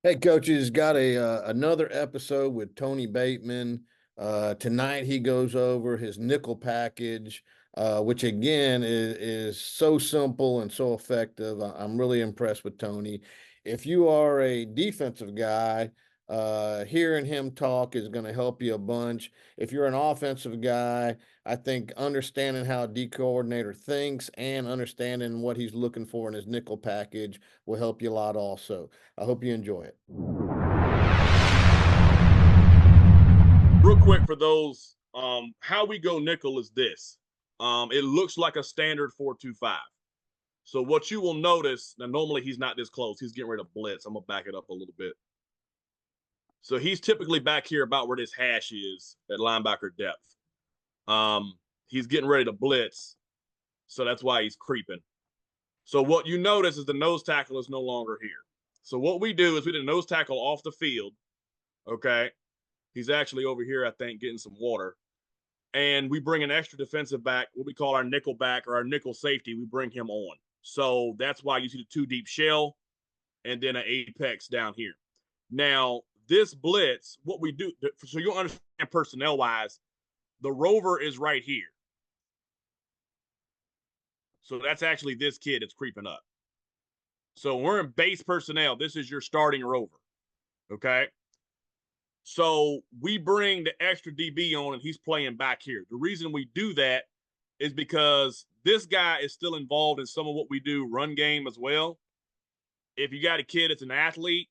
Hey, coaches, got a another episode with Tony Bateman. Tonight he goes over his nickel package, which again is so simple and so effective. I'm really impressed with Tony. If you are a defensive guy, hearing him talk is going to help you a bunch. If you're an offensive guy, I think understanding how a D coordinator thinks and understanding what he's looking for in his nickel package will help you a lot also. I hope you enjoy it. Real quick for those, how we go nickel is this. It looks like a standard 4-2-5. So what you will notice, now normally he's not this close. He's getting ready to blitz. I'm gonna back it up a little bit. So he's typically back here about where this hash is at linebacker depth. He's getting ready to blitz. So that's why he's creeping. So what you notice is the nose tackle is no longer here. So what we do is we did a nose tackle off the field. Okay. He's actually over here, I think, getting some water. And we bring an extra defensive back, what we call our nickel back or our nickel safety. We bring him on. So that's why you see the two deep shell and then an apex down here. Now, this blitz, what we do, so you'll understand personnel wise, the rover is right here. So that's actually this kid that's creeping up. So we're in base personnel. This is your starting rover. Okay. So we bring the extra DB on and he's playing back here. The reason we do that is because this guy is still involved in some of what we do run game as well. If you got a kid that's an athlete,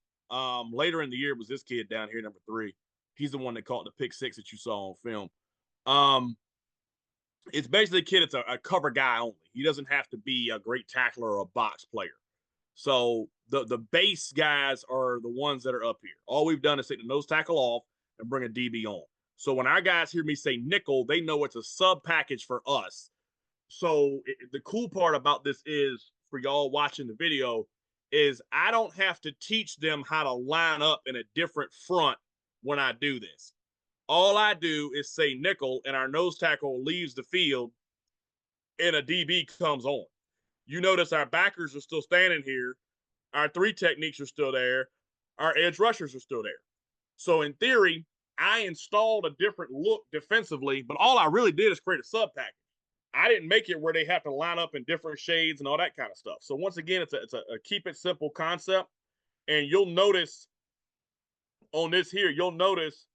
later in the year was this kid down here, number 3. He's the one that caught the pick 6 that you saw on film. It's basically a kid that's a cover guy only. He doesn't have to be a great tackler or a box player. So the base guys are the ones that are up here. All we've done is take the nose tackle off and bring a DB on. So when our guys hear me say nickel, they know it's a sub package for us. So the cool part about this is for y'all watching the video is I don't have to teach them how to line up in a different front when I do this. All I do is say nickel and our nose tackle leaves the field and a DB comes on. You notice our backers are still standing here. Our 3 techniques are still there. Our edge rushers are still there. So in theory, I installed a different look defensively, but all I really did is create a sub package. I didn't make it where they have to line up in different shades and all that kind of stuff. So once again, it's a keep it simple concept. And you'll notice on this here, you'll notice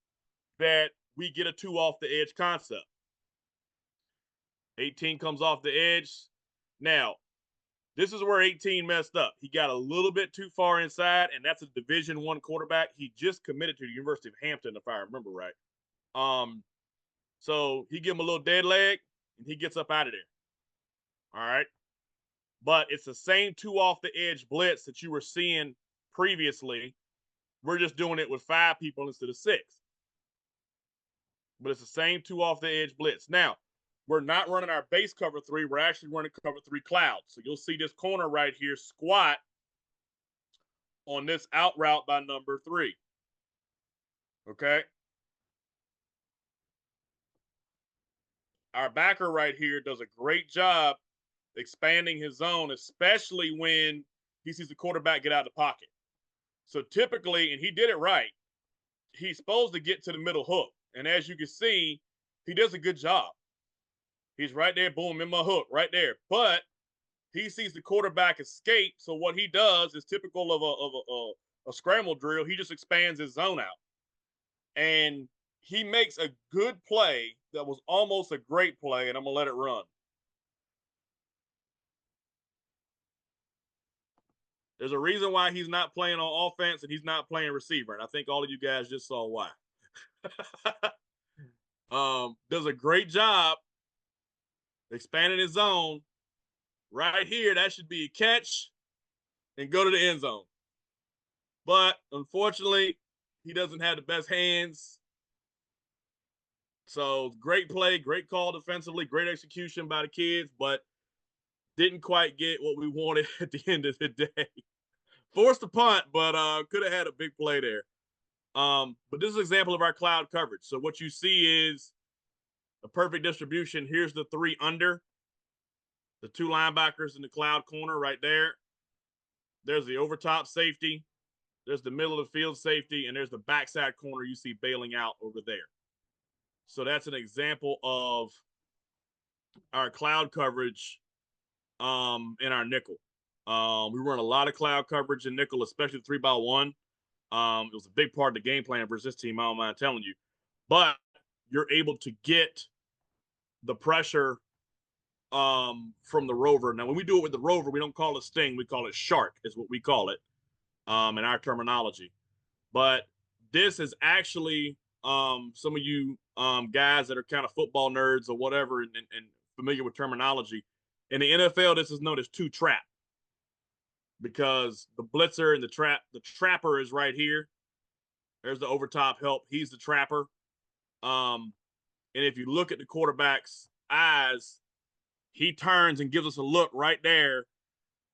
that we get a 2 off the edge concept. 18 comes off the edge. Now, this is where 18 messed up. He got a little bit too far inside, and that's a Division I quarterback. He just committed to the University of Hampton, if I remember right. So he give him a little dead leg, and he gets up out of there. All right. But it's the same 2 off the edge blitz that you were seeing previously. We're just doing it with 5 people instead of 6. But it's the same 2 off the edge blitz. Now, we're not running our base cover 3. We're actually running cover 3 cloud. So you'll see this corner right here squat on this out route by number 3. Okay. Our backer right here does a great job expanding his zone, especially when he sees the quarterback get out of the pocket. So typically, and he did it right, he's supposed to get to the middle hook. And as you can see, he does a good job. He's right there, boom, in my hook, right there. But he sees the quarterback escape. So what he does is typical of a scramble drill. He just expands his zone out. And he makes a good play that was almost a great play, and I'm going to let it run. There's a reason why he's not playing on offense and he's not playing receiver. And I think all of you guys just saw why. Does a great job expanding his zone. Right here, that should be a catch and go to the end zone. But unfortunately, he doesn't have the best hands. So great play, great call defensively, great execution by the kids, but didn't quite get what we wanted at the end of the day. Forced a punt, but could have had a big play there. But this is an example of our cloud coverage. So what you see is a perfect distribution. Here's the 3 under. The 2 linebackers in the cloud corner right there. There's the overtop safety. there's the middle of the field safety, and there's the backside corner you see bailing out over there. So that's an example of our cloud coverage in our nickel. We run a lot of cloud coverage in nickel, especially 3x1. It was a big part of the game plan versus this team, I don't mind telling you. But you're able to get the pressure from the rover. Now, when we do it with the rover, we don't call it sting, we call it shark, is what we call it in our terminology. But this is actually some of you guys that are kind of football nerds or whatever and familiar with terminology. In the NFL, this is known as two trap because the blitzer and the trapper is right here. There's the overtop help. He's the trapper. And if you look at the quarterback's eyes, he turns and gives us a look right there.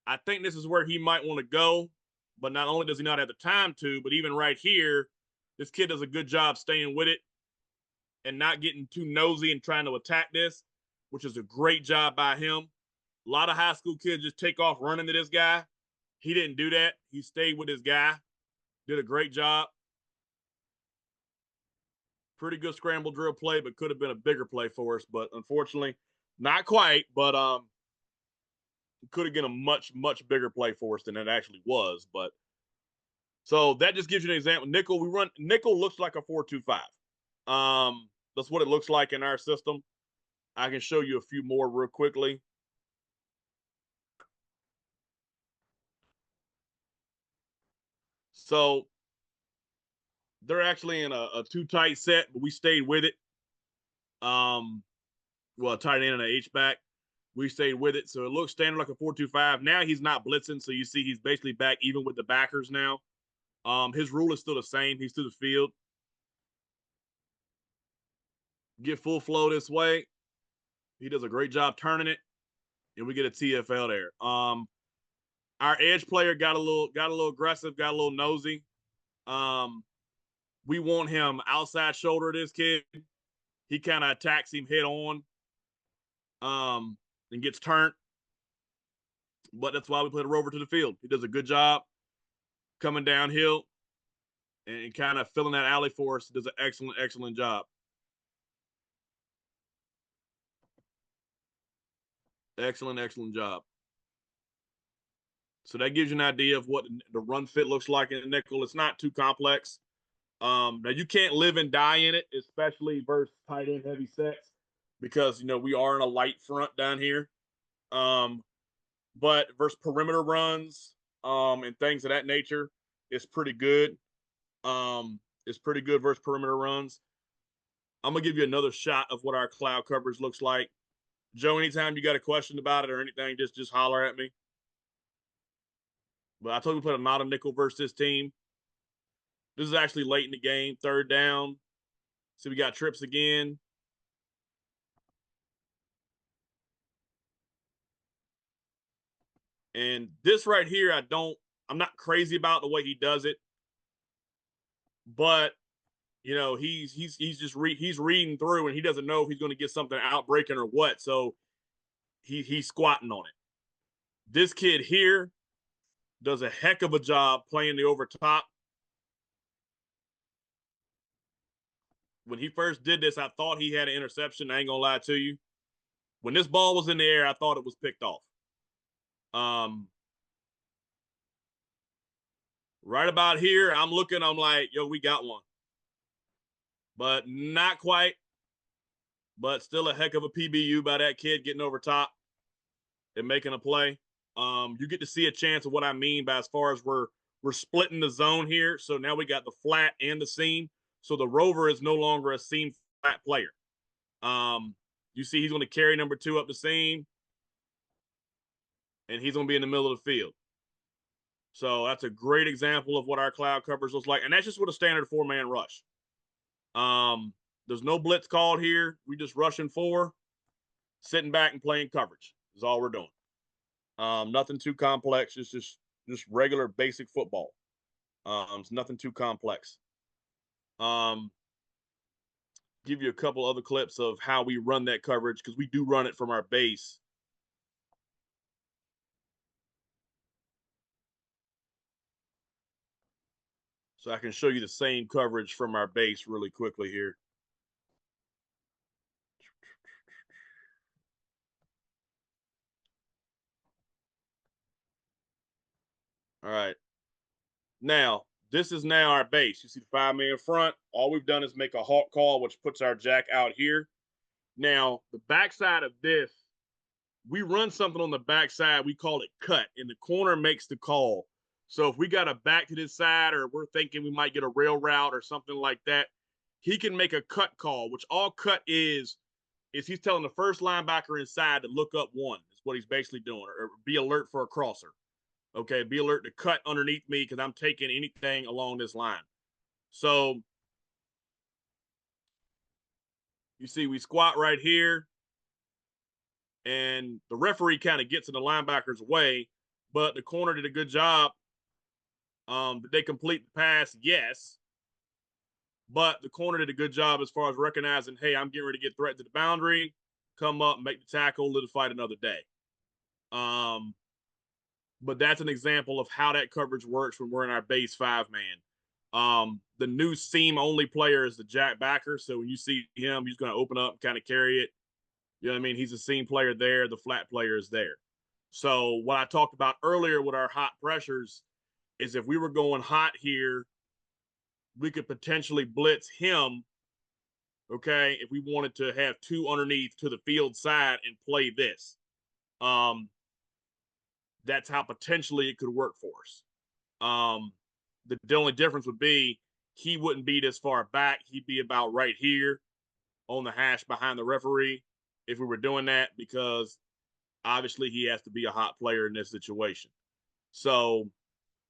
I think this is where he might want to go, but not only does he not have the time to, but even right here, this kid does a good job staying with it and not getting too nosy and trying to attack this, which is a great job by him. A lot of high school kids just take off running to this guy. He didn't do that. He stayed with his guy, did a great job. Pretty good scramble drill play, but could have been a bigger play for us. But unfortunately, not quite. But could have been a much bigger play for us than it actually was. But so that just gives you an example. Nickel looks like a 4-2-5. That's what it looks like in our system. I can show you a few more real quickly. So they're actually in a too tight set, but we stayed with it. Well, tight end and an H back. We stayed with it, so it looks standard like a 4-2-5. Now he's not blitzing, so you see he's basically back even with the backers now. His rule is still the same. He's to the field. Get full flow this way. He does a great job turning it, and we get a TFL there. Our edge player got a little aggressive, got a little nosy. We want him outside shoulder this kid. He kind of attacks him head on, and gets turned. But that's why we put a rover to the field. He does a good job coming downhill and kind of filling that alley for us. He does an excellent job. Excellent job. So that gives you an idea of what the run fit looks like in the nickel. It's not too complex. Now you can't live and die in it, especially versus tight end heavy sets, because we are in a light front down here. But versus perimeter runs, and things of that nature, it's pretty good. It's pretty good versus perimeter runs. I'm gonna give you another shot of what our cloud coverage looks like. Joe, anytime you got a question about it or anything, just holler at me. But I told you we played a not a nickel versus this team. This is actually late in the game, third down. So we got trips again. And this right here, I'm not crazy about the way he does it, but he's just he's reading through and he doesn't know if he's going to get something out breaking or what. So he's squatting on it. This kid here does a heck of a job playing the over top. When he first did this, I thought he had an interception. I ain't gonna lie to you. When this ball was in the air, I thought it was picked off. Right about here, I'm like, yo, we got one. But not quite. But still a heck of a PBU by that kid getting over top and making a play. You get to see a chance of what I mean by as far as we're splitting the zone here. So now we got the flat and the seam. So the rover is no longer a seam flat player. You see he's going to carry number 2 up the seam, and he's going to be in the middle of the field. So that's a great example of what our cloud coverage looks like. And that's just with a standard 4-man rush. There's no blitz called here. We just rushing 4, sitting back and playing coverage is all we're doing. Nothing too complex. It's just regular basic football. It's nothing too complex. Give you a couple other clips of how we run that coverage because we do run it from our base. So I can show you the same coverage from our base really quickly here. All right. Now, this is now our base. You see the 5 man in front. All we've done is make a hawk call, which puts our jack out here. Now, the backside of this, we run something on the backside. We call it cut, and the corner makes the call. So if we got a back to this side, or we're thinking we might get a rail route or something like that, he can make a cut call, which all cut is he's telling the first linebacker inside to look up one. Is what he's basically doing, or be alert for a crosser. Okay, be alert to cut underneath me because I'm taking anything along this line. So you see, we squat right here, and the referee kind of gets in the linebacker's way, but the corner did a good job. Did they complete the pass? Yes. But the corner did a good job as far as recognizing, hey, I'm getting ready to get threatened to the boundary, come up, make the tackle, live to fight another day. But that's an example of how that coverage works when we're in our base 5 man. The new seam only player is the jack backer. So when you see him, he's going to open up and kind of carry it. You know what I mean? He's a seam player there. The flat player is there. So what I talked about earlier with our hot pressures is if we were going hot here, we could potentially blitz him. Okay, if we wanted to have two underneath to the field side and play this, that's how potentially it could work for us. The only difference would be he wouldn't be this far back. He'd be about right here on the hash behind the referee if we were doing that, because obviously he has to be a hot player in this situation. So,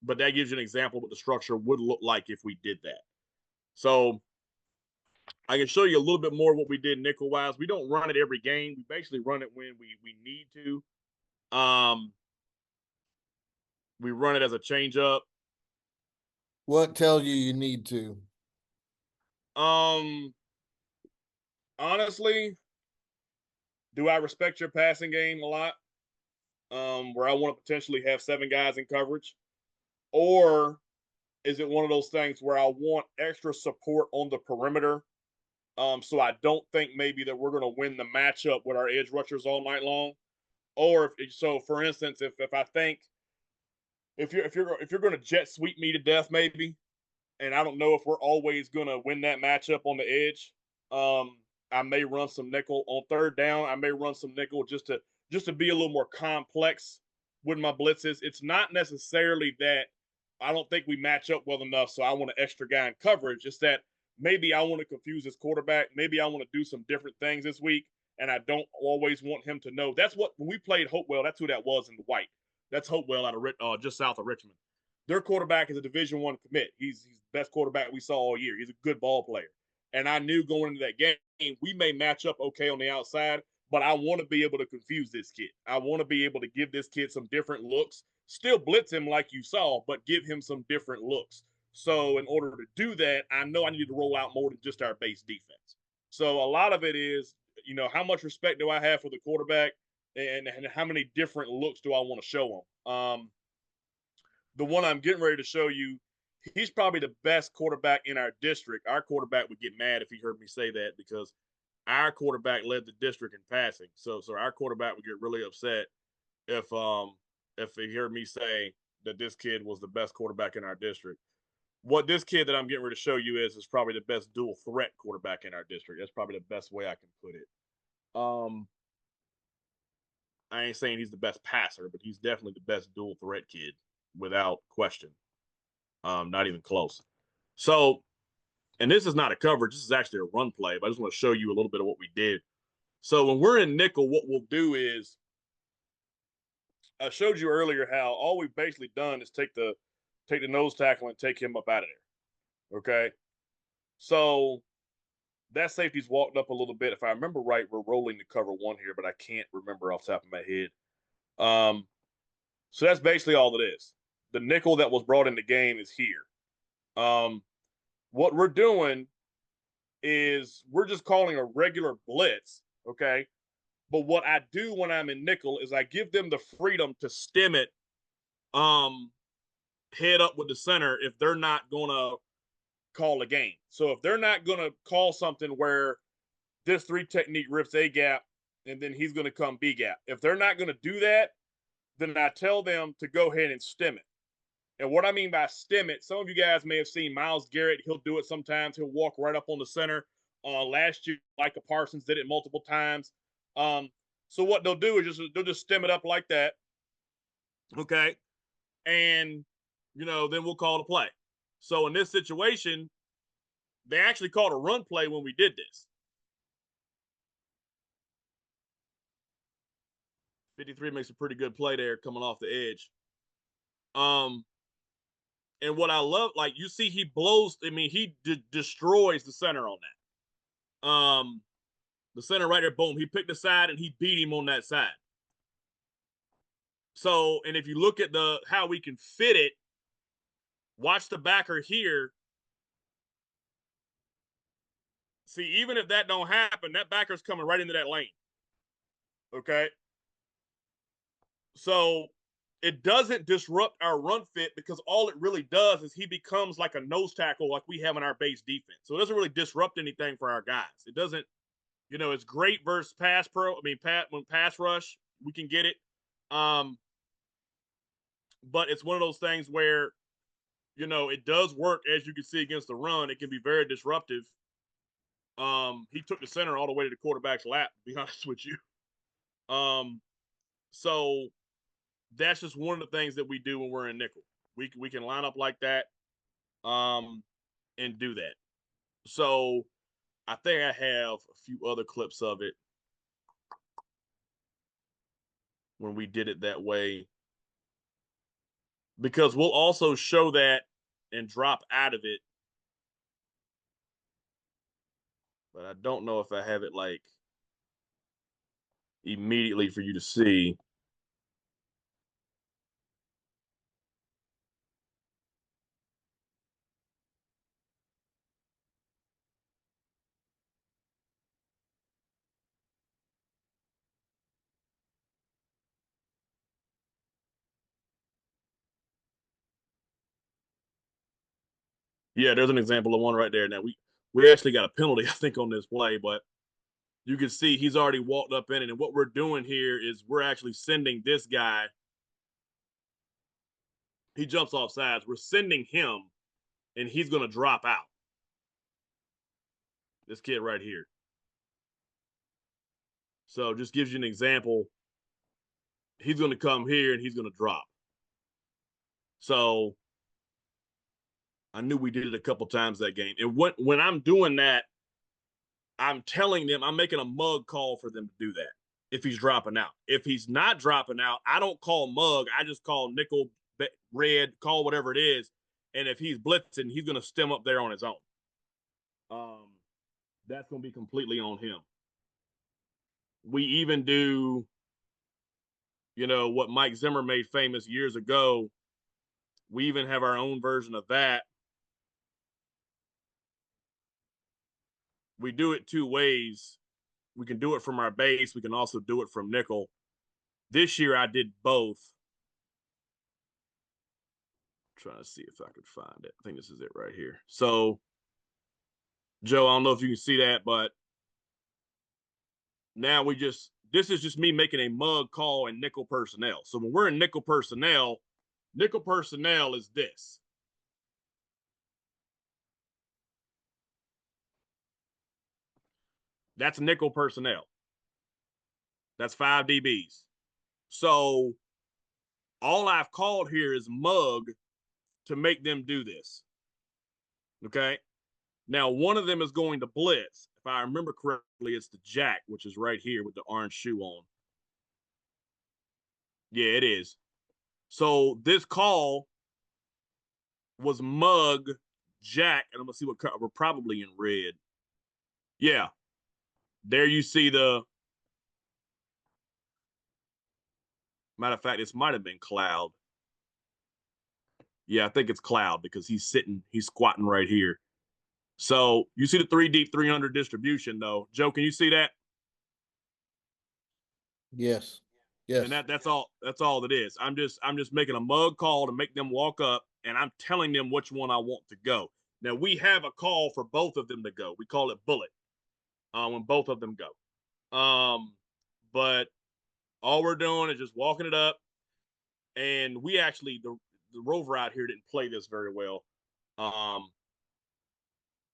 but that gives you an example of what the structure would look like if we did that. So I can show you a little bit more what we did nickel wise. We don't run it every game. We basically run it when we need to. We run it as a change up. What tells you need to? Um, Honestly, do I respect your passing game a lot? Where I want to potentially have 7 guys in coverage, or is it one of those things where I want extra support on the perimeter? So I don't think maybe that we're going to win the matchup with our edge rushers all night long. Or if so, for instance, if I think if you're going to jet sweep me to death, maybe, and I don't know if we're always going to win that matchup on the edge. I may run some nickel on third down. I may run some nickel just to be a little more complex with my blitzes. It's not necessarily that I don't think we match up well enough, so I want an extra guy in coverage. It's that maybe I want to confuse this quarterback. Maybe I want to do some different things this week, and I don't always want him to know. That's what when we played Hopewell. That's who that was in the white. That's Hopewell out of just south of Richmond. Their quarterback is a Division I commit. He's the best quarterback we saw all year. He's a good ball player. And I knew going into that game, we may match up okay on the outside, but I want to be able to confuse this kid. I want to be able to give this kid some different looks, still blitz him like you saw, but give him some different looks. So in order to do that, I know I need to roll out more than just our base defense. So a lot of it is, how much respect do I have for the quarterback, and how many different looks do I want to show him? The one I'm getting ready to show you, he's probably the best quarterback in our district. Our quarterback would get mad if he heard me say that, because our quarterback led the district in passing. So our quarterback would get really upset if he heard me say that this kid was the best quarterback in our district. What this kid that I'm getting ready to show you is probably the best dual threat quarterback in our district. That's probably the best way I can put it. I ain't saying he's the best passer, but he's definitely the best dual threat kid without question. Not even close. So, and this is not a coverage. This is actually a run play, but I just want to show you a little bit of what we did. So when we're in nickel, what we'll do is, I showed you earlier how all we've basically done is take the nose tackle and take him up out of there. Okay. So that safety's walked up a little bit. If I remember right, we're rolling to cover 1 here, but I can't remember off the top of my head. So that's basically all it is. The nickel that was brought in the game is here. What we're doing is we're just calling a regular blitz, okay? But what I do when I'm in nickel is I give them the freedom to stem it head up with the center if they're not going to call a game. So if they're not going to call something where this 3 technique rips A gap and then he's going to come B gap, if they're not going to do that, then I tell them to go ahead and stem it. And what I mean by stem it, some of you guys may have seen Myles Garrett. He'll do it sometimes. He'll walk right up on the center. Last year, Micah Parsons did it multiple times. So what they'll do is they'll just stem it up like that. Okay. And, then we'll call the play. So in this situation, they actually called a run play when we did this. 53 makes a pretty good play there coming off the edge. And what I love, like you see, he blows. I mean, he destroys the center on that. The center right there, boom. He picked the side and he beat him on that side. So, and if you look at how we can fit it, watch the backer here. See, even if that don't happen, that backer's coming right into that lane. Okay. So it doesn't disrupt our run fit because all it really does is he becomes like a nose tackle like we have in our base defense. So it doesn't really disrupt anything for our guys. It doesn't, it's great versus pass when pass rush, we can get it. But it's one of those things where, it does work, as you can see, against the run. It can be very disruptive. He took the center all the way to the quarterback's lap, to be honest with you. So that's just one of the things that we do when we're in nickel. We can line up like that, and do that. So I think I have a few other clips of it when we did it that way, because we'll also show that and drop out of it. But I don't know if I have it like immediately for you to see. Yeah, there's an example of one right there. Now we actually got a penalty, I think, on this play, but you can see he's already walked up in it. And what we're doing here is we're actually sending this guy. He jumps off sides. We're sending him, and he's going to drop out. This kid right here. So just gives you an example. He's going to come here and he's going to drop. So I knew we did it a couple times that game. And when I'm doing that, I'm telling them, I'm making a mug call for them to do that if he's dropping out. If he's not dropping out, I don't call mug. I just call nickel, red, call whatever it is. And if he's blitzing, he's going to stem up there on his own. That's going to be completely on him. We even do, what Mike Zimmer made famous years ago. We even have our own version of that. We do it two ways. We can do it from our base. We can also do it from nickel. This year I did both. I'm trying to see if I could find it. I think this is it right here. So, Joe, I don't know if you can see that, but now this is just me making a mug call in nickel personnel. So when we're in nickel personnel is this. That's nickel personnel. That's 5 DBs. So all I've called here is mug to make them do this. Okay. Now, one of them is going to blitz. If I remember correctly, it's the jack, which is right here with the orange shoe on. Yeah, it is. So this call was mug jack, and I'm gonna see what we're probably in red. Yeah, there you see the. Matter of fact, this might have been cloud. Yeah, I think it's cloud because he's squatting right here. So you see the 3 deep 300 distribution though. Joe, can you see that? Yes. Yes. And that's all it is. I'm just making a mug call to make them walk up, and I'm telling them which one I want to go. Now we have a call for both of them to go. We call it bullet when both of them go. But all we're doing is just walking it up, and we actually the rover out here didn't play this very well,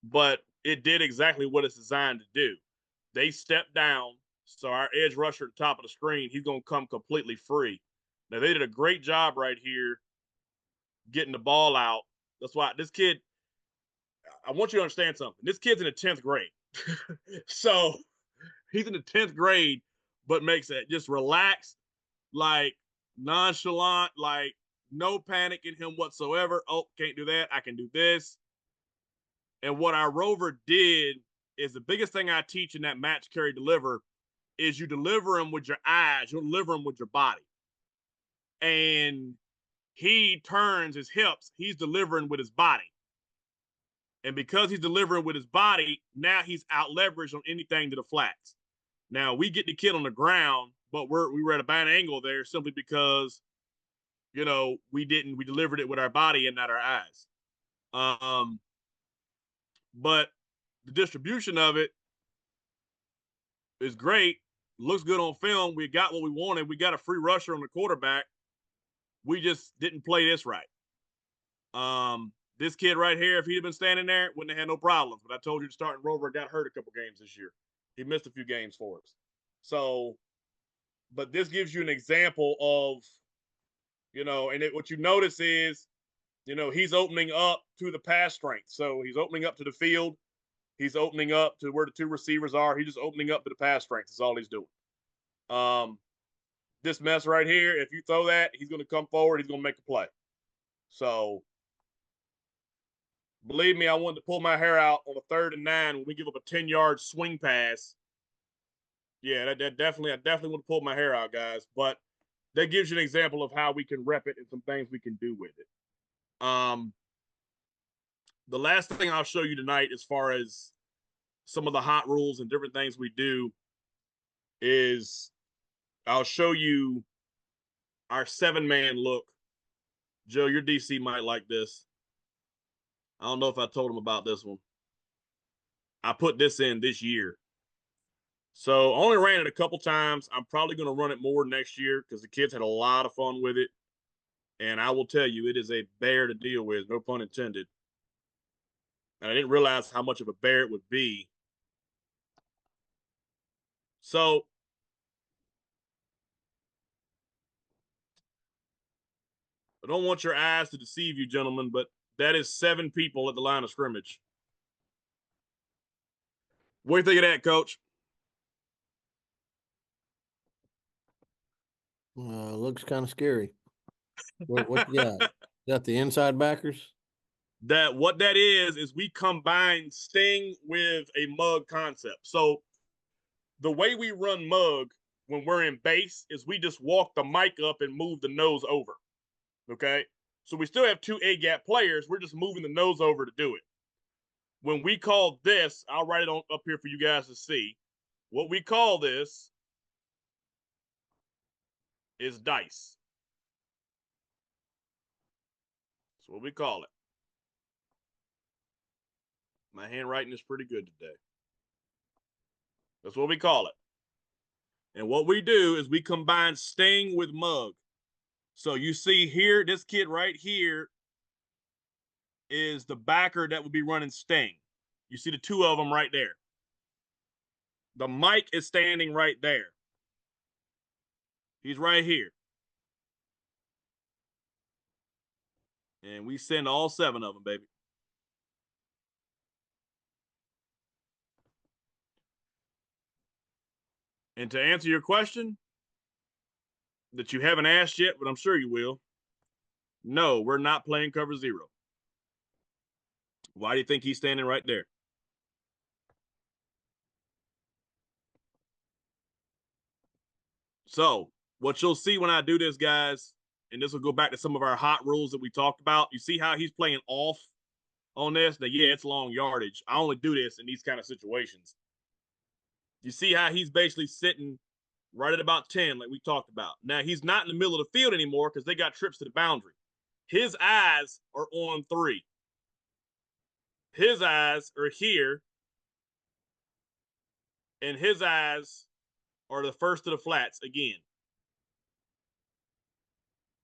but it did exactly what it's designed to do. They stepped down, so our edge rusher at the top of the screen, he's gonna come completely free. Now they did a great job right here getting the ball out. That's why this kid. I want you to understand something. This kid's in the 10th grade, so he's in the 10th grade, but makes it just relaxed, like nonchalant, like no panic in him whatsoever. Oh, can't do that. I can do this. And what our rover did is the biggest thing I teach in that match, carry, deliver is you deliver them with your eyes, you deliver them with your body. And he turns his hips, he's delivering with his body. And because he's delivering with his body, now he's out leveraged on anything to the flats. Now we get the kid on the ground, but we were at a bad angle there simply because we delivered it with our body and not our eyes. But the distribution of it is great. Looks good on film. We got what we wanted. We got a free rusher on the quarterback. We just didn't play this right. This kid right here, if he'd have been standing there, wouldn't have had no problems. But I told you the starting rover got hurt a couple games this year. He missed a few games for us. So, but this gives you an example of, what you notice is, he's opening up to the pass strength. So he's opening up to the field. He's opening up to where the two receivers are. He's just opening up to the pass strength. That's all he's doing. This mess right here, if you throw that, he's going to come forward. He's going to make a play. So, believe me, I wanted to pull my hair out on a 3rd and 9 when we give up a 10-yard swing pass. Yeah, I definitely want to pull my hair out, guys. But that gives you an example of how we can rep it and some things we can do with it. The last thing I'll show you tonight, as far as some of the hot rules and different things we do, is I'll show you our 7-man look. Joe, your DC might like this. I don't know if I told him about this one. I put this in this year. So I only ran it a couple times. I'm probably going to run it more next year because the kids had a lot of fun with it. And I will tell you, it is a bear to deal with, no pun intended. And I didn't realize how much of a bear it would be. So I don't want your eyes to deceive you, gentlemen, but that is 7 people at the line of scrimmage. What do you think of that, Coach? Looks kind of scary. What you got? Got the inside backers? What that is we combine sting with a mug concept. So the way we run mug when we're in base is we just walk the mic up and move the nose over. Okay. So we still have 2 A-gap players. We're just moving the nose over to do it. When we call this, I'll write it on up here for you guys to see. What we call this is dice. That's what we call it. My handwriting is pretty good today. That's what we call it. And what we do is we combine sting with mug. So you see here, this kid right here is the backer that would be running sting. You see the 2 of them right there. The mic is standing right there. He's right here. And we send all 7 of them, baby. And to answer your question that you haven't asked yet, but I'm sure you will, no, we're not playing cover 0. Why do you think he's standing right there? So, what you'll see when I do this, guys, and this will go back to some of our hot rules that we talked about. You see how he's playing off on this? Now, yeah, it's long yardage. I only do this in these kind of situations. You see how he's basically sitting right at about 10, like we talked about. Now, he's not in the middle of the field anymore because they got trips to the boundary. His eyes are on 3. His eyes are here, and his eyes are the first of the flats again.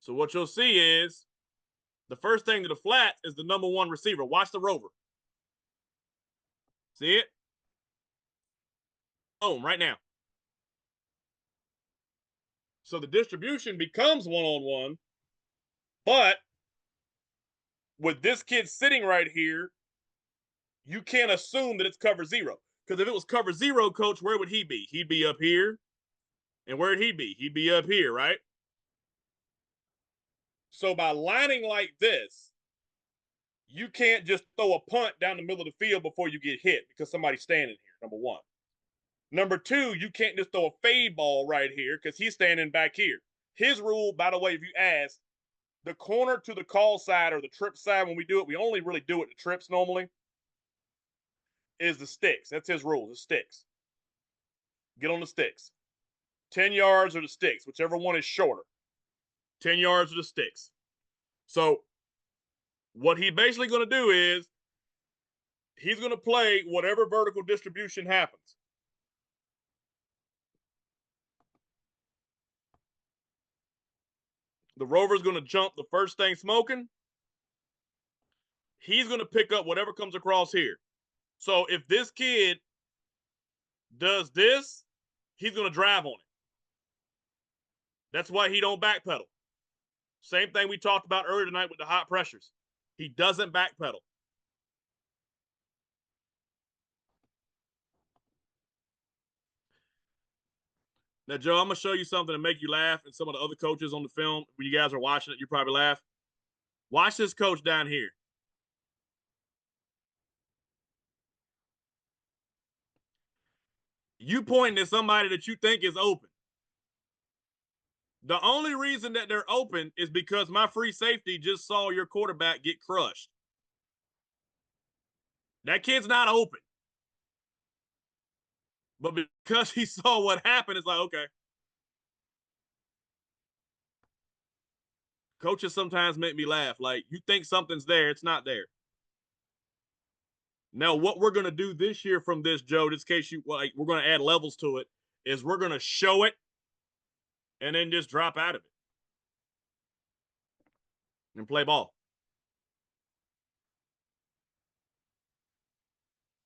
So what you'll see is the first thing to the flats is the number one receiver. Watch the rover. See it? Boom, right now. So the distribution becomes one-on-one, but with this kid sitting right here, you can't assume that it's cover zero. Because if it was cover zero, coach, where would he be? He'd be up here. And where'd he be? He'd be up here, right? So by lining like this, you can't just throw a punt down the middle of the field before you get hit because somebody's standing here, number one. Number two, you can't just throw a fade ball right here because he's standing back here. His rule, by the way, if you ask, the corner to the call side or the trip side, when we do it, we only really do it to trips normally, is the sticks. That's his rule, the sticks. Get on the sticks. 10 yards or the sticks, whichever one is shorter. 10 yards or the sticks. So what he's basically going to do is he's going to play whatever vertical distribution happens. The rover's going to jump the first thing smoking. He's going to pick up whatever comes across here. So if this kid does this, he's going to drive on it. That's why he don't backpedal. Same thing we talked about earlier tonight with the hot pressures. He doesn't backpedal. Now, Joe, I'm going to show you something to make you laugh, and some of the other coaches on the film, when you guys are watching it, you probably laugh. Watch this coach down here. You pointing at somebody that you think is open. The only reason that they're open is because my free safety just saw your quarterback get crushed. That kid's not open. But because he saw what happened, it's like, okay. Coaches sometimes make me laugh. Like, you think something's there, it's not there. Now, what we're going to do this year from this, Joe, this case we're going to add levels to it, is we're going to show it and then just drop out of it and play ball.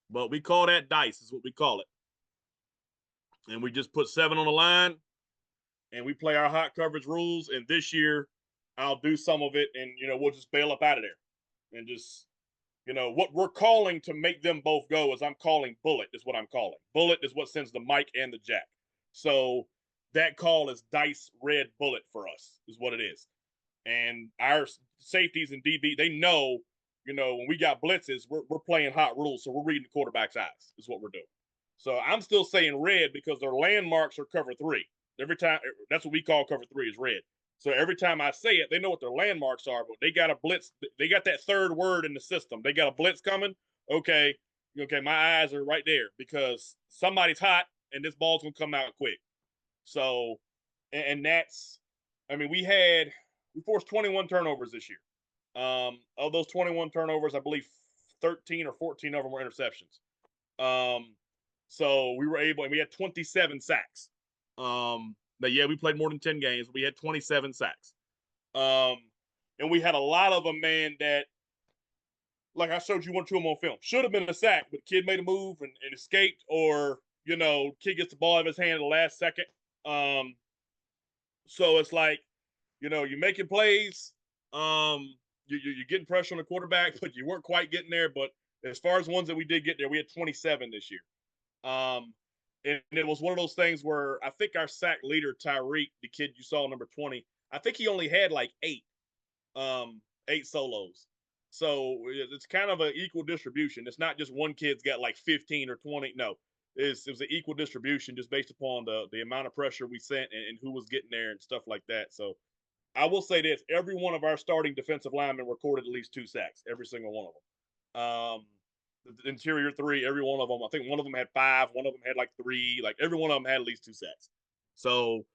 But we call that dice, is what we call it. And we just put 7 on the line and we play our hot coverage rules. And this year, I'll do some of it and, we'll just bail up out of there and just, what we're calling to make them both go is I'm calling bullet, is what I'm calling. Bullet is what sends the mic and the jack. So that call is dice red bullet for us, is what it is. And our safeties and DB, they know, when we got blitzes, we're playing hot rules. So we're reading the quarterback's eyes, is what we're doing. So I'm still saying red because their landmarks are cover 3. Every time, that's what we call cover 3 is red. So every time I say it, they know what their landmarks are, but they got a blitz. They got that third word in the system. They got a blitz coming. Okay, my eyes are right there because somebody's hot and this ball's going to come out quick. So, and that's, we forced 21 turnovers this year. Of those 21 turnovers, I believe 13 or 14 of them were interceptions. So we were able, and we had 27 sacks. But yeah, we played more than 10 games. We had 27 sacks. And we had a lot of them, man, that, like I showed you 1 or 2 of them on film, should have been a sack, but kid made a move and escaped, or, kid gets the ball out of his hand at the last second. So it's like, you're making plays. You're getting pressure on the quarterback, but you weren't quite getting there. But as far as ones that we did get there, we had 27 this year. And it was one of those things where I think our sack leader, Tyreek, the kid you saw, number 20, I think he only had like 8 solos. So it's kind of an equal distribution. It's not just one kid's got like 15 or 20. No, it was an equal distribution just based upon the amount of pressure we sent and who was getting there and stuff like that. So I will say this: every one of our starting defensive linemen recorded at least 2 sacks, every single one of them. The interior 3, every one of them. I think one of them had 5, one of them had like 3. Like every one of them had at least 2 sacks. So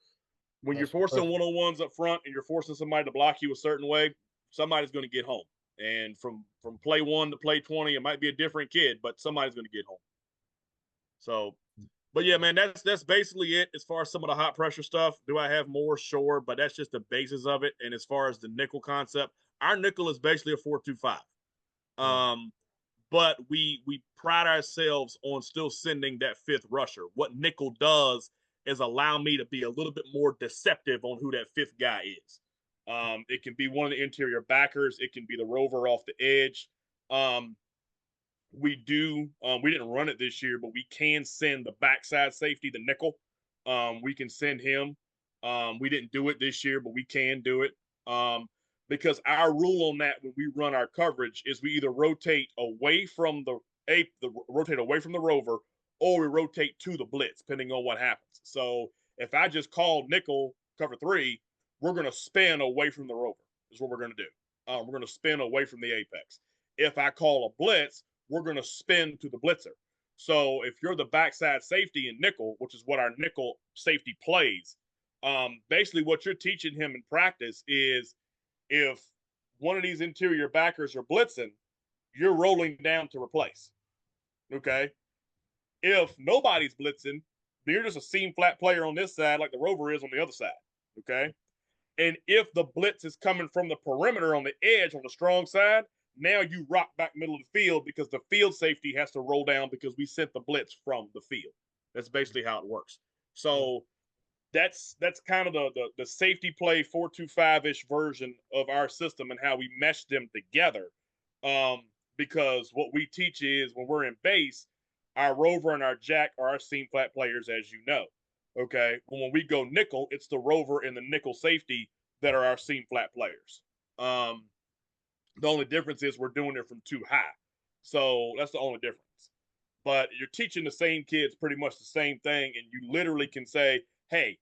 when you're forcing 1-on-1s up front and you're forcing somebody to block you a certain way, somebody's going to get home. And from play 1 to play 20, it might be a different kid, but somebody's going to get home. So, but yeah, man, that's basically it as far as some of the hot pressure stuff. Do I have more? Sure, but that's just the basis of it. And as far as the nickel concept, our nickel is basically a 4-2-5. Yeah. But we pride ourselves on still sending that fifth rusher. What nickel does is allow me to be a little bit more deceptive on who that fifth guy is. It can be one of the interior backers. It can be the rover off the edge. Um, we didn't run it this year, but we can send the backside safety, the nickel. We can send him. We didn't do it this year, but we can do it. Because our rule on that when we run our coverage is we either rotate away from rotate away from the rover, or we rotate to the blitz, depending on what happens. So if I just call nickel cover 3, we're going to spin away from the rover. Is what we're going to do. We're going to spin away from the apex. If I call a blitz, we're going to spin to the blitzer. So if you're the backside safety in nickel, which is what our nickel safety plays, basically what you're teaching him in practice is if one of these interior backers are blitzing, you're rolling down to replace. Okay. If nobody's blitzing, then you're just a seam flat player on this side, like the rover is on the other side. Okay. And if the blitz is coming from the perimeter on the edge on the strong side, now you rock back middle of the field because the field safety has to roll down because we sent the blitz from the field. That's basically how it works. So that's kind of the safety play 4-2-5-ish version of our system and how we mesh them together. Um, because what we teach is when we're in base, our rover and our jack are our seam flat players, as you know. Okay. But when we go nickel, it's the rover and the nickel safety that are our seam flat players. Um, the only difference is we're doing it from too high. So that's the only difference. But you're teaching the same kids pretty much the same thing. And you literally can say, hey,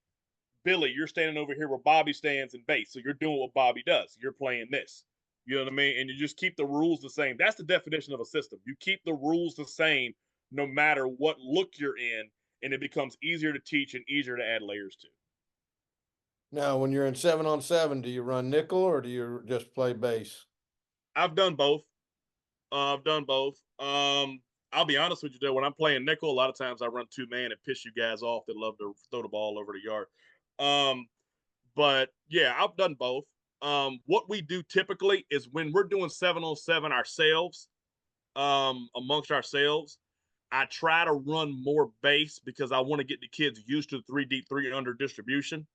Billy, you're standing over here where Bobby stands in base. So you're doing what Bobby does. You're playing this. You know what I mean? And you just keep the rules the same. That's the definition of a system. You keep the rules the same no matter what look you're in, and it becomes easier to teach and easier to add layers to. Now, when you're in 7-on-7, do you run nickel or do you just play base? I've done both. I've done both. I'll be honest with you though, when I'm playing nickel, a lot of times I run 2-man and piss you guys off that love to throw the ball over the yard. Um, but yeah, I've done both. What we do typically is when we're doing 7-on-7 ourselves, amongst ourselves, I try to run more base because I want to get the kids used to the 3 deep, 3 under distribution.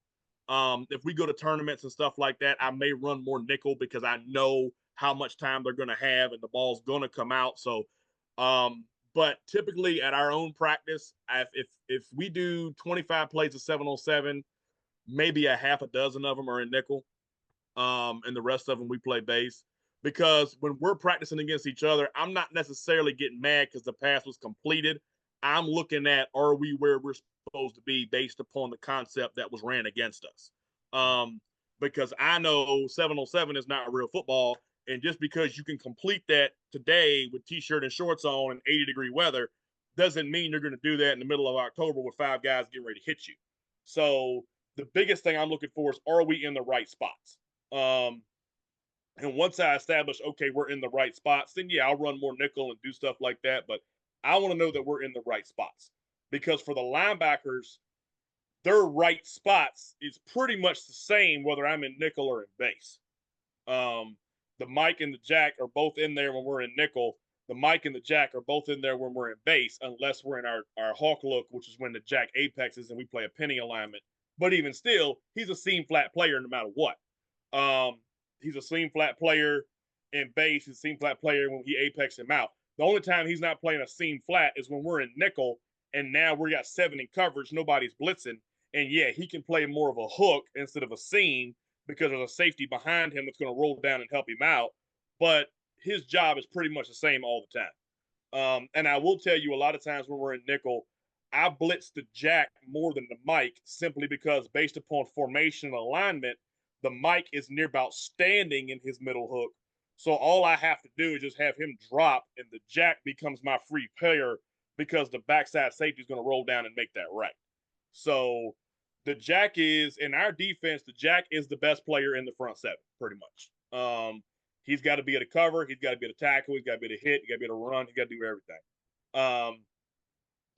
If we go to tournaments and stuff like that, I may run more nickel because I know how much time they're going to have and the ball's going to come out. So, but typically at our own practice, if we do 25 plays of 7-on-7, maybe a half a dozen of them are in nickel, and the rest of them we play base. Because when we're practicing against each other, I'm not necessarily getting mad because the pass was completed. I'm looking at are we where we're supposed to be based upon the concept that was ran against us. Um, because I know 7-on-7 is not real football, and just because you can complete that today with t-shirt and shorts on in 80-degree weather doesn't mean you're going to do that in the middle of October with 5 guys getting ready to hit you. So the biggest thing I'm looking for is are we in the right spots? Um, and once I establish, okay, we're in the right spots, then yeah, I'll run more nickel and do stuff like that. But I want to know that we're in the right spots because for the linebackers, their right spots is pretty much the same whether I'm in nickel or in base. Um, the Mike and the Jack are both in there when we're in nickel. The Mike and the Jack are both in there when we're in base, unless we're in our Hawk look, which is when the Jack apexes and we play a penny alignment. But even still, he's a seam flat player no matter what. Um, he's a seam flat player in base. He's a seam flat player when he apex him out. The only time he's not playing a seam flat is when we're in nickel and now we got 7 in coverage. Nobody's blitzing. And yeah, he can play more of a hook instead of a seam because there's a safety behind him that's going to roll down and help him out. But his job is pretty much the same all the time. And I will tell you, a lot of times when we're in nickel, I blitz the Jack more than the Mike simply because, based upon formation and alignment, the Mike is near about standing in his middle hook. So all I have to do is just have him drop, and the Jack becomes my free player because the backside safety is going to roll down and make that right. So the Jack is in our defense. The Jack is the best player in the front 7, pretty much. He's got to be able to cover. He's got to be able to tackle. He's got to be able to hit. He's got to be able to run. He's got to do everything. Um,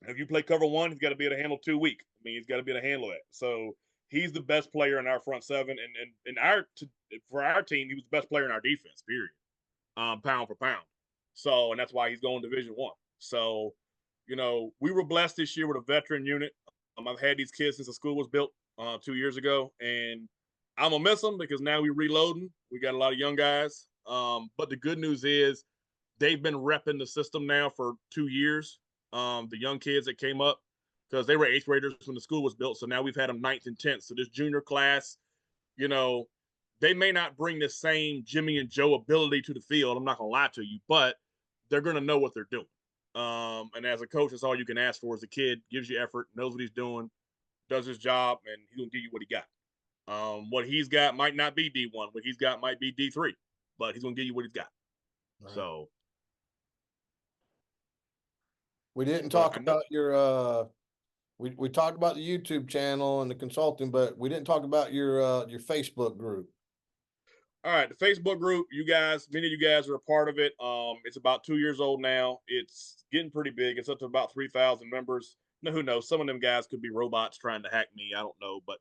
if you play cover one, he's got to be able to handle 2 weak. I mean, he's got to be able to handle that. So he's the best player in our front seven, and for our team, he was the best player in our defense. Period. Pound for pound. So, and that's why he's going Division One. So, we were blessed this year with a veteran unit. I've had these kids since the school was built 2 years ago, and I'm gonna miss them because now we're reloading. We got a lot of young guys. But the good news is they've been repping the system now for 2 years. The young kids that came up because they were eighth graders when the school was built. So now we've had them ninth and 10th. So this junior class, you know, they may not bring the same Jimmy and Joe ability to the field. I'm not gonna lie to you, but they're gonna know what they're doing. And as a coach, that's all you can ask for is a kid gives you effort, knows what he's doing, does his job, and he's gonna give you what he got. What he's got might not be D1. What he's got might be D3, but he's gonna give you what he's got. Right. So, We didn't but talk I know. about your we talked about the YouTube channel and the consulting, but we didn't talk about your Facebook group. All right, the Facebook group, you guys, many of you guys are a part of it. It's about 2 years old now. It's getting pretty big. It's up to about 3,000 members. Now, who knows? Some of them guys could be robots trying to hack me. I don't know, but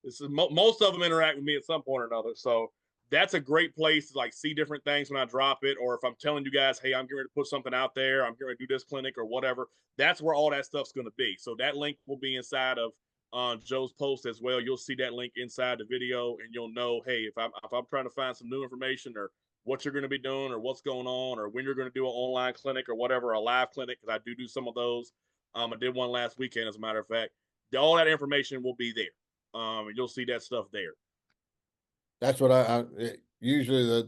this is most of them interact with me at some point or another. So that's a great place to like see different things when I drop it, or if I'm telling you guys, hey, I'm getting ready to put something out there. I'm going to do this clinic or whatever. That's where all that stuff's going to be. So that link will be inside of on Joe's post as well. You'll see that link inside the video, and you'll know, hey, if I'm trying to find some new information or what you're going to be doing or what's going on or when you're going to do an online clinic or whatever, a live clinic, because I do some of those. I did one last weekend, as a matter of fact. All that information will be there. And you'll see that stuff there. That's what usually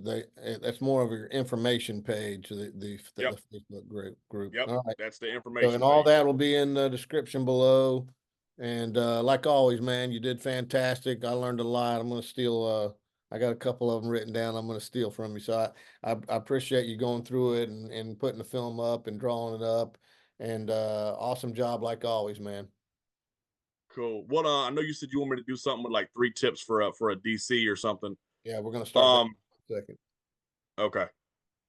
that's more of your information page, Yep. the Facebook group. Yep. All right. That's the So, information and all page. that will be in the description below. And like always, man, you did fantastic. I learned a lot. I'm gonna steal. I got a couple of them written down. I'm gonna steal from you. So I appreciate you going through it and putting the film up and drawing it up. And awesome job, like always, man. Cool. What I know you said you want me to do something with like 3 tips for a DC or something. Yeah, we're gonna start that Um. in a second. Okay.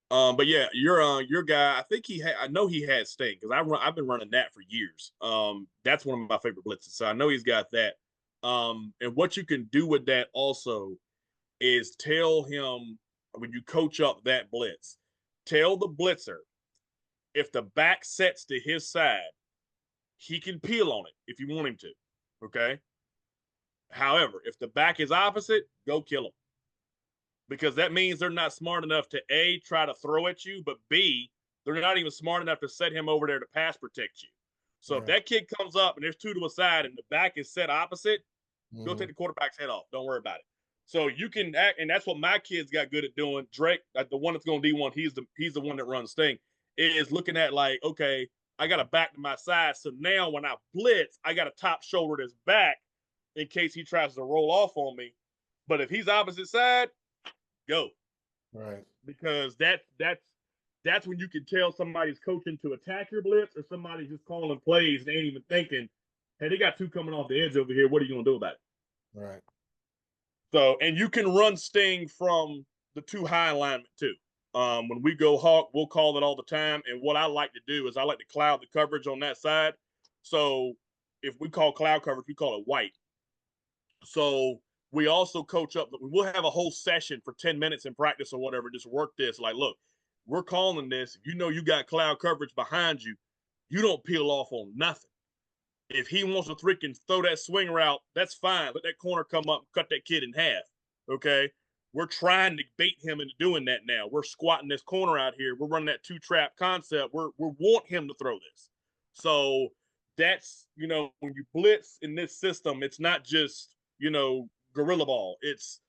But yeah, your guy. I think he had. I know he had Sting because I've been running that for years. That's one of my favorite blitzes. So I know he's got that. And what you can do with that also is tell him when you coach up that blitz, tell the blitzer if the back sets to his side, he can peel on it if you want him to. Okay. However, if the back is opposite, go kill him because that means they're not smart enough to A, try to throw at you, but B, they're not even smart enough to set him over there to pass protect you. So if Right. that kid comes up and there's two to a side and the back is set opposite, go Mm-hmm. take the quarterback's head off. Don't worry about it. So you can act, and that's what my kids got good at doing. Drake, like the one that's going D1, he's the one that runs Sting, is looking at like, okay, I got a back to my side. So now when I blitz, I got a top shoulder this back in case he tries to roll off on me. But if he's opposite side, go Right. because that's when you can tell somebody's coaching to attack your blitz or somebody's just calling plays and they ain't even thinking, hey, they got two coming off the edge over here. What are you gonna do about it? Right. So, and you can run Sting from the two high alignment too. When we go hawk, we'll call it all the time. And what I like to do is I like to cloud the coverage on that side. So if we call cloud coverage, we call it white. So we also coach up. We'll have a whole session for 10 minutes in practice or whatever. Just work this. Like, look, we're calling this. You know, you got cloud coverage behind you. You don't peel off on nothing. If he wants to freaking throw that swing route, that's fine. Let that corner come up and cut that kid in half. Okay. We're trying to bait him into doing that now. We're squatting this corner out here. We're running that two trap concept. We want him to throw this. So that's, when you blitz in this system, it's not just, gorilla ball. It's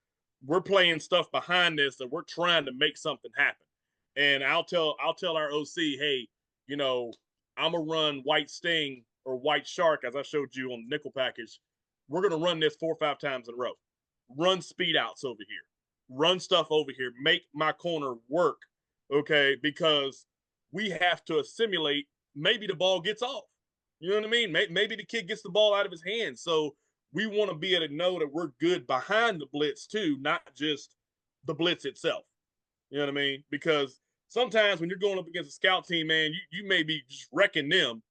we're playing stuff behind this that we're trying to make something happen. And I'll tell our OC, hey, you know, I'm gonna run White Sting or White Shark as I showed you on the nickel package. We're gonna run this 4 or 5 times in a row. Run speed outs over here. Run stuff over here. Make my corner work. Okay, because we have to assimilate. Maybe the ball gets off. You know what I mean? Maybe the kid gets the ball out of his hands. So we want to be able to know that we're good behind the blitz too, not just the blitz itself. You know what I mean? Because sometimes when you're going up against a scout team, man, you may be just wrecking them,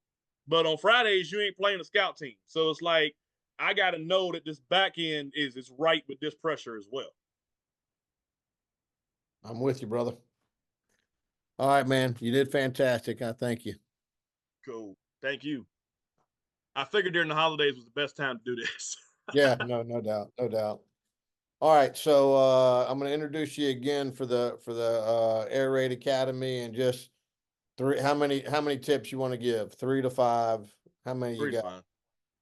but on Fridays you ain't playing a scout team. So it's like I got to know that this back end is right with this pressure as well. I'm with you, brother. All right, man. You did fantastic. I thank you. Cool. Thank you. I figured during the holidays was the best time to do this. Yeah, no doubt, no doubt. All right, so I'm going to introduce you again for the Air Raid Academy, and just three. How many tips you want to give? 3 to 5. How many you Three's got? fine.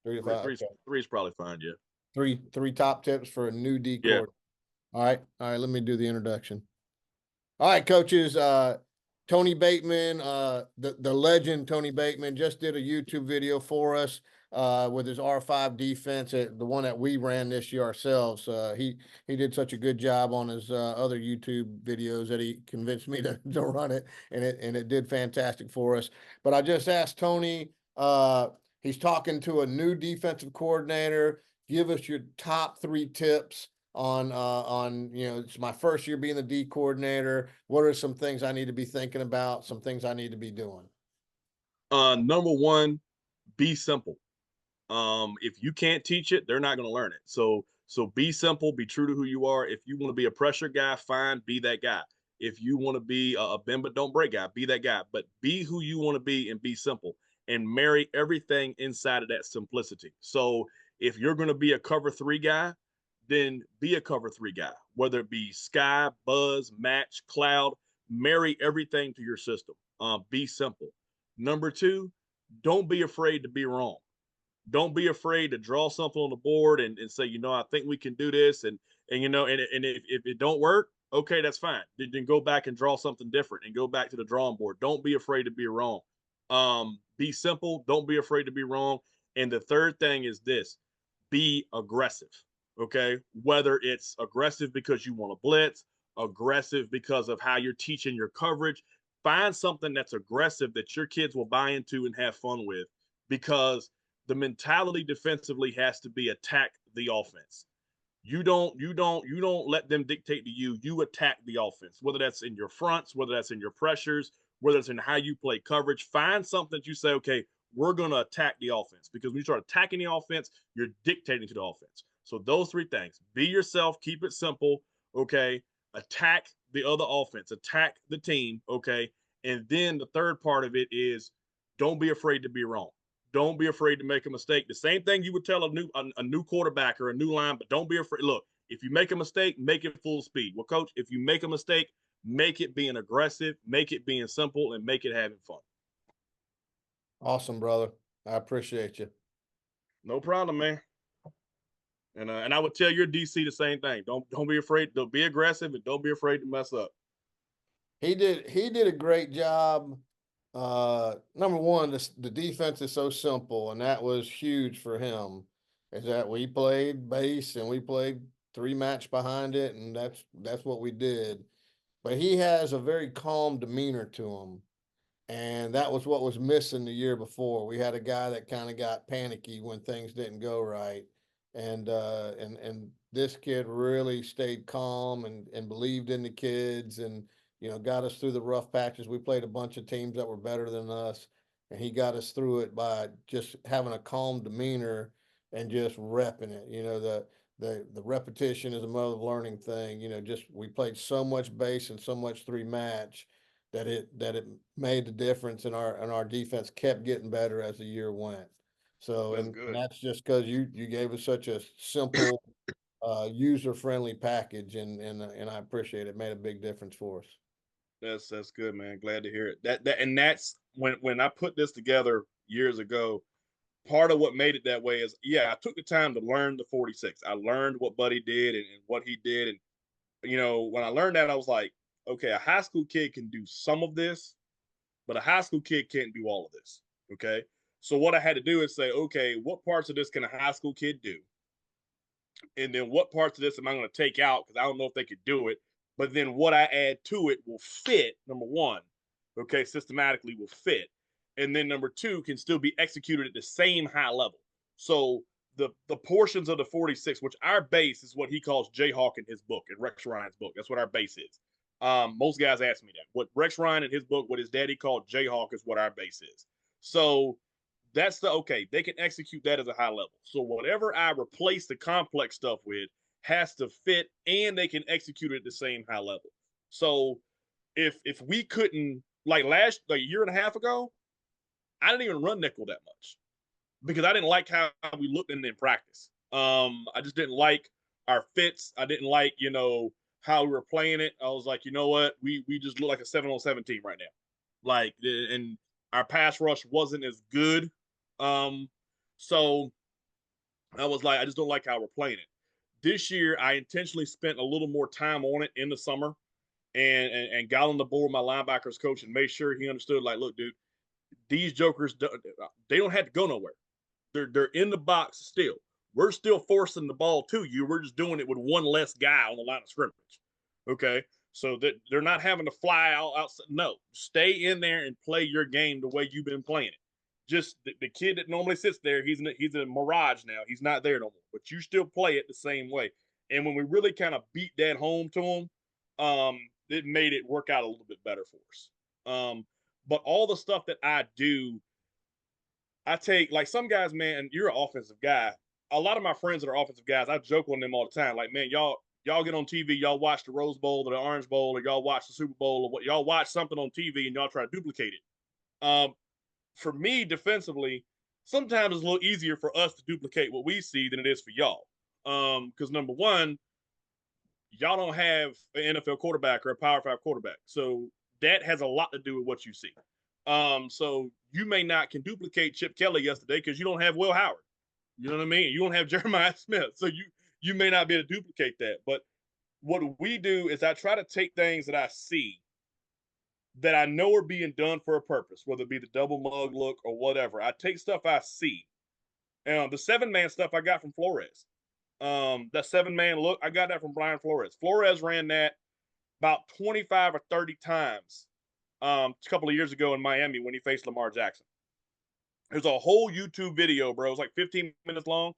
3 to 5. Three's Okay. three's probably fine. Yeah. Three top tips for a new D Yeah. cord. All right. Let me do the introduction. All right, coaches. Tony Bateman, the legend Tony Bateman, just did a YouTube video for us with his R5 defense, the one that we ran this year ourselves. He did such a good job on his other YouTube videos that he convinced me to run it, and it did fantastic for us. But I just asked Tony. He's talking to a new defensive coordinator. Give us your top 3 tips on it's my first year being the D coordinator. What are some things I need to be thinking about, some things I need to be doing? Number one, be simple. If you can't teach it, they're not going to learn it. So be simple, be true to who you are. If you want to be a pressure guy, fine, be that guy. If you want to be a bend but don't break guy, be that guy. But be who you want to be and be simple, and marry everything inside of that simplicity. So if you're going to be a cover 3 guy, then be a cover 3 guy, whether it be sky, buzz, match, cloud, marry everything to your system. Be simple. Number 2, don't be afraid to be wrong. Don't be afraid to draw something on the board and say, I think we can do this. And if it don't work, okay, that's fine. Then go back and draw something different and go back to the drawing board. Don't be afraid to be wrong. Be simple. Don't be afraid to be wrong. And the third thing is this: be aggressive. Okay. Whether it's aggressive because you want to blitz, aggressive because of how you're teaching your coverage, find something that's aggressive that your kids will buy into and have fun with, because the mentality defensively has to be attack the offense. You don't let them dictate to you. You attack the offense, whether that's in your fronts, whether that's in your pressures, whether it's in how you play coverage. Find something that you say, okay, we're going to attack the offense, because when you start attacking the offense, you're dictating to the offense. So those 3 things: be yourself, keep it simple, okay, attack the other offense, attack the team, okay, and then the third part of it is don't be afraid to be wrong. Don't be afraid to make a mistake. The same thing you would tell a new quarterback or a new line, but don't be afraid. Look, if you make a mistake, make it full speed. Well, coach, if you make a mistake, make it being aggressive, make it being simple, and make it having fun. Awesome, brother. I appreciate you. No problem, man. And I would tell your DC the same thing. Don't be afraid. Don't be aggressive, and don't be afraid to mess up. He did a great job. Number one, the defense is so simple, and that was huge for him. Is that we played base and we played 3 match behind it, and that's what we did. But he has a very calm demeanor to him. And that was what was missing the year before. We had a guy that kind of got panicky when things didn't go right. And this kid really stayed calm and believed in the kids, and got us through the rough patches. We played a bunch of teams that were better than us, and he got us through it by just having a calm demeanor and just repping it. The repetition is a mother of learning thing. Just we played so much base and so much 3 match that it made the difference, and our defense kept getting better as the year went. So, That's and good. that's just because you gave us such a simple, user friendly package, and I appreciate it. It made a big difference for us. That's good, man. Glad to hear it. That's when I put this together years ago. Part of what made it that way is, I took the time to learn the 46. I learned what Buddy did and what he did, and when I learned that, I was like, okay, a high school kid can do some of this, but a high school kid can't do all of this. Okay. So what I had to do is say, okay, what parts of this can a high school kid do? And then what parts of this am I going to take out? Because I don't know if they could do it. But then what I add to it will fit, number one, okay, systematically will fit. And then number 2 can still be executed at the same high level. So the portions of the 46, which our base is what he calls Jayhawk in his book, in Rex Ryan's book. That's what our base is. Most guys ask me that. What Rex Ryan in his book, what his daddy called Jayhawk, is what our base is. So that's the okay. They can execute that as a high level. So whatever I replace the complex stuff with has to fit, and they can execute it at the same high level. So if we couldn't, like a year and a half ago, I didn't even run nickel that much because I didn't like how we looked in practice. I just didn't like our fits. I didn't like, how we were playing it. I was like, you know what? We just look like a 7-on-7 team right now. Like, and our pass rush wasn't as good. So I was like, I just don't like how we're playing it. This year, I intentionally spent a little more time on it in the summer and got on the board with my linebackers coach and made sure he understood, like, look, dude, these jokers, they don't have to go nowhere. They're in the box still. We're still forcing the ball to you. We're just doing it with one less guy on the line of scrimmage. Okay. So that they're not having to fly out outside. No, stay in there and play your game the way you've been playing it. Just the kid that normally sits there, he's a mirage now. He's not there no more. But you still play it the same way. And when we really kind of beat that home to him, it made it work out a little bit better for us. But all the stuff that I do, I take, like, some guys, man, and you're an offensive guy. A lot of my friends that are offensive guys, I joke on them all the time. Like, man, y'all get on TV, y'all watch the Rose Bowl or the Orange Bowl, or y'all watch the Super Bowl, or what, y'all watch something on TV and y'all try to duplicate it. For me, defensively, sometimes it's a little easier for us to duplicate what we see than it is for y'all. Because number one, y'all don't have an NFL quarterback or a Power Five quarterback, so that has a lot to do with what you see. So you may not can duplicate Chip Kelly yesterday because you don't have Will Howard. You know what I mean? You don't have Jeremiah Smith, so you may not be able to duplicate that. But what we do is I try to take things that I see that I know are being done for a purpose, whether it be the double mug look or whatever. I take stuff I see. The 7-man stuff I got from Flores. That 7-man look, I got that from Brian Flores. Flores ran that about 25 or 30 times a couple of years ago in Miami when he faced Lamar Jackson. There's a whole YouTube video, bro. It's like 15 minutes long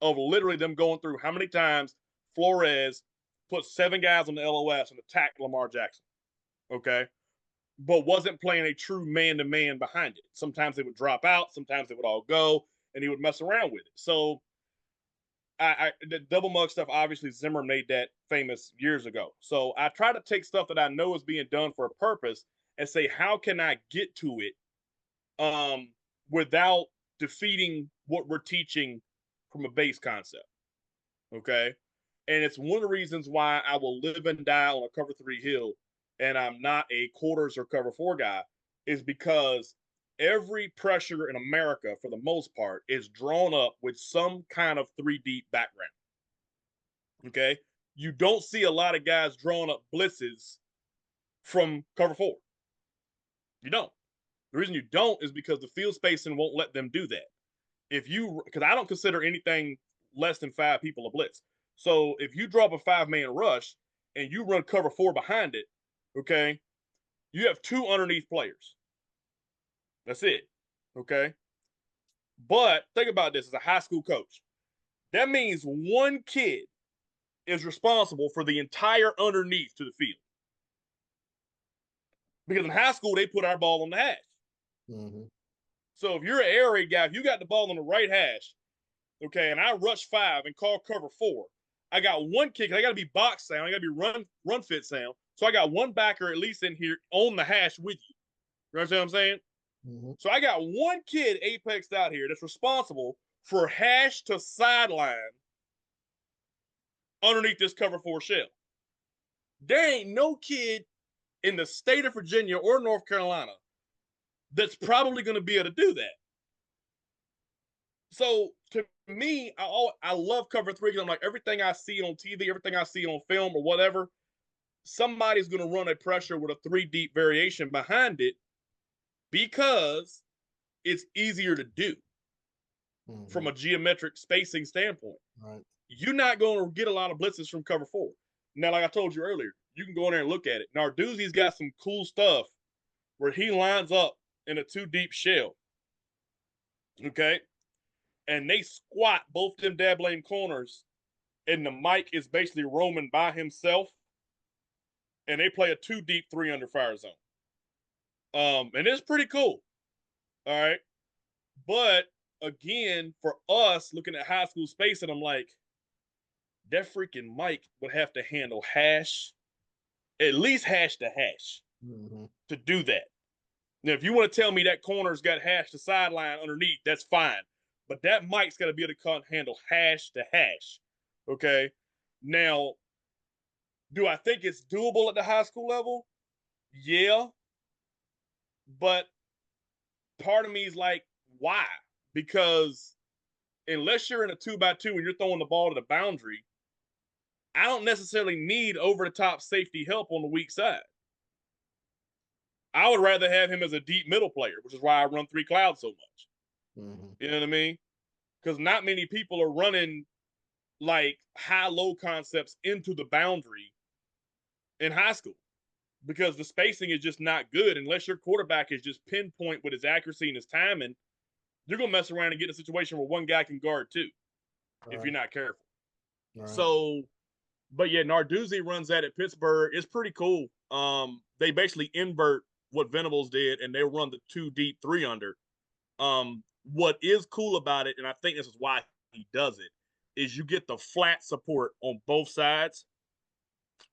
of literally them going through how many times Flores put 7 guys on the LOS and attacked Lamar Jackson. Okay. But wasn't playing a true man-to-man behind it. Sometimes they would drop out, sometimes they would all go, and he would mess around with it. So the double mug stuff, obviously Zimmer made that famous years ago. So I try to take stuff that I know is being done for a purpose and say, how can I get to it without defeating what we're teaching from a base concept? Okay. And it's one of the reasons why I will live and die on a cover 3 hill and I'm not a quarters or cover 4 guy, is because every pressure in America, for the most part, is drawn up with some kind of 3 deep background. Okay. You don't see a lot of guys drawing up blitzes from cover 4. You don't. The reason you don't is because the field spacing won't let them do that. Because I don't consider anything less than 5 people a blitz. So if you drop a 5-man rush and you run cover 4 behind it, okay, you have 2 underneath players. That's it. Okay. But think about this as a high school coach. That means one kid is responsible for the entire underneath to the field. Because in high school, they put our ball on the hash. Mm-hmm. So if you're an air raid guy, if you got the ball on the right hash, okay, and I rush 5 and call cover 4, I got one kick. I got to be box sound. I got to be run fit sound. So I got one backer at least in here on the hash with you. You understand what I'm saying? Mm-hmm. So I got one kid apexed out here that's responsible for hash to sideline underneath this cover 4 shell. There ain't no kid in the state of Virginia or North Carolina that's probably going to be able to do that. So to me, I love cover 3 because I'm like, everything I see on TV, everything I see on film or whatever, somebody's going to run a pressure with a 3 deep variation behind it because it's easier to do from a geometric spacing standpoint. Right. You're not going to get a lot of blitzes from cover 4. Now, like I told you earlier, you can go in there and look at it. Narduzzi's got some cool stuff where he lines up in a 2 deep shell. Okay. And they squat both them dab lane corners, and the Mike is basically roaming by himself. and they play a 2 deep 3 under fire zone. And it's pretty cool. All right. But again, for us looking at high school spacing, I'm like, that freaking Mike would have to handle hash, at least hash to hash Mm-hmm. to do that. Now, if you want to tell me that corner's got hash to sideline underneath, that's fine. But that Mike's got to be able to handle hash to hash. Okay. Now, do I think it's doable at the high school level? Yeah. But part of me is like, why? Because unless you're in a 2-by-2 and you're throwing the ball to the boundary, I don't necessarily need over the top safety help on the weak side. I would rather have him as a deep middle player, which is why I run 3 clouds so much. Mm-hmm. You know what I mean? Because not many people are running like high low concepts into the boundary in high school because the spacing is just not good unless your quarterback is just pinpoint with his accuracy and his timing. You're gonna mess around and get in a situation where one guy can guard 2 All if right. you're not careful. All right. So, but yeah, Narduzzi runs that at Pittsburgh. It's pretty cool. They basically invert what Venables did, and they run the 2 deep 3 under. What is cool about it, and I think this is why he does it, is you get the flat support on both sides.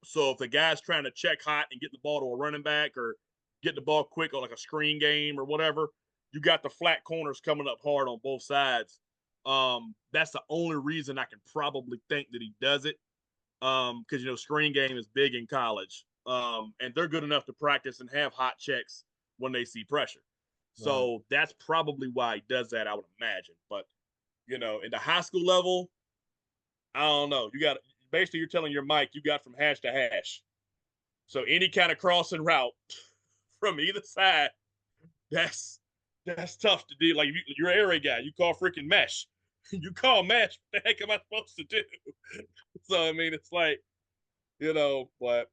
So if the guy's trying to check hot and get the ball to a running back or get the ball quick on like a screen game or whatever, you got the flat corners coming up hard on both sides. That's the only reason I can probably think that he does it. Because screen game is big in college. And they're good enough to practice and have hot checks when they see pressure. Right. So that's probably why he does that, I would imagine. But in the high school level, I don't know. You got basically you're telling your Mike you got from hash to hash. So any kind of crossing route from either side, that's that's tough to do. Like you're an area guy, you call freaking mesh. You call mesh. What the heck am I supposed to do? So I mean, it's like, but